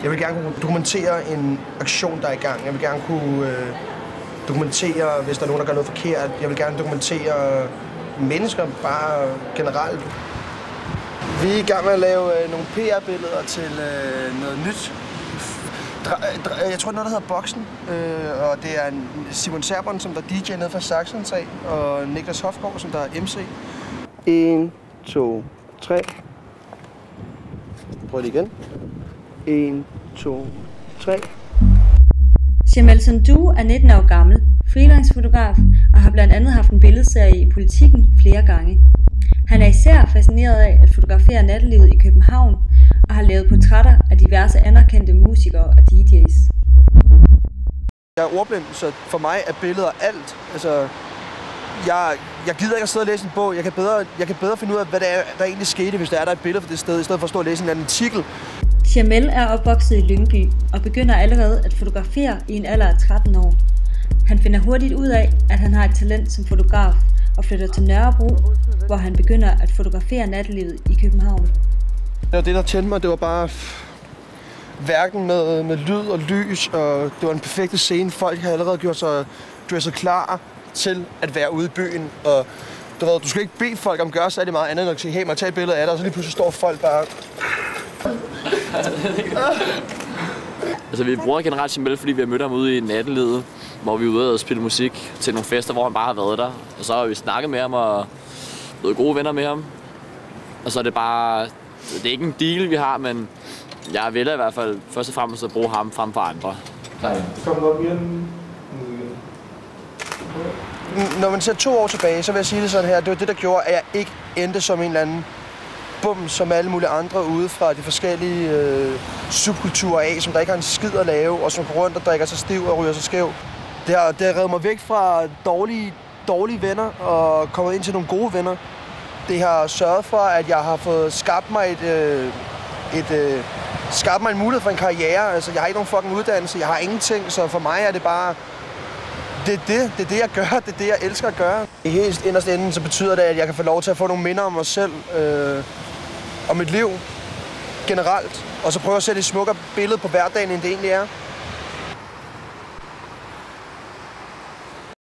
Jeg vil gerne kunne dokumentere en aktion, der er i gang. Jeg vil gerne kunne dokumentere, hvis der er nogen, der gør noget forkert. Jeg vil gerne dokumentere mennesker bare generelt. Vi er i gang med at lave nogle PR-billeder til noget nyt. Jeg tror, noget, der hedder Boksen. Og det er Simon Serbon, som der er DJ nede fra Saxons af, og Niklas Hofgaard, som der er MC. 1, 2, 3. Prøv det igen. 1, 2, 3. Jamel Sandou er 19 år gammel, freelance-fotograf og har blandt andet haft en billedserie i Politiken flere gange. Han er især fascineret af at fotografere nattelivet i København og har lavet portrætter af diverse anerkendte musikere og DJ's. Jeg er ordblind, så for mig er billeder alt. Altså, jeg gider ikke at sidde og læse en bog. Jeg kan bedre finde ud af, hvad det er, der egentlig skete, hvis der er et billede for det sted, i stedet for at stå og læse en anden artikel. Jamel er opvokset i Lyngby og begynder allerede at fotografere i en alder af 13 år. Han finder hurtigt ud af, at han har et talent som fotograf og flytter til Nørrebro, hvor han begynder at fotografere nattelivet i København. Det var det, der tændte mig. Det var bare værken med lyd og lys, og det var en perfekte scene. Folk har allerede gjort sig klar til at være ude i byen. Og du skal ikke bede folk om at gøre særlig meget andet, end at sige, hey, man tager et billede af dig, og så lige pludselig står folk bare... Altså, vi bruger generelt Jamel, fordi vi har mødt ham ude i nattelivet, hvor vi er ude og spille musik til nogle fester, hvor han bare har været der. Og så har vi snakket med ham og blevet gode venner med ham. Og så er det bare... Det er ikke en deal, vi har, men jeg vil i hvert fald først og fremmest at bruge ham frem for andre. Kom op igen. Når man ser 2 år tilbage, så vil jeg sige det sådan her. Det var det, der gjorde, at jeg ikke endte som en eller anden bum, som alle mulige andre ude fra de forskellige subkulturer af, som der ikke har en skid at lave, og som går rundt og drikker sig stiv og ryger sig skæv. Det har reddet mig væk fra dårlige venner og kommet ind til nogle gode venner. Det har sørget for, at jeg har fået skabt mig en mulighed for en karriere. Altså, jeg har ikke nogen fucking uddannelse, jeg har ingenting, så for mig er det bare... Det er det, jeg gør. Det er det, jeg elsker at gøre. I helt inderst enden, så betyder det, at jeg kan få lov til at få nogle minder om mig selv, om mit liv generelt, og så prøve at sætte et smukkere billede på hverdagen, end det egentlig er.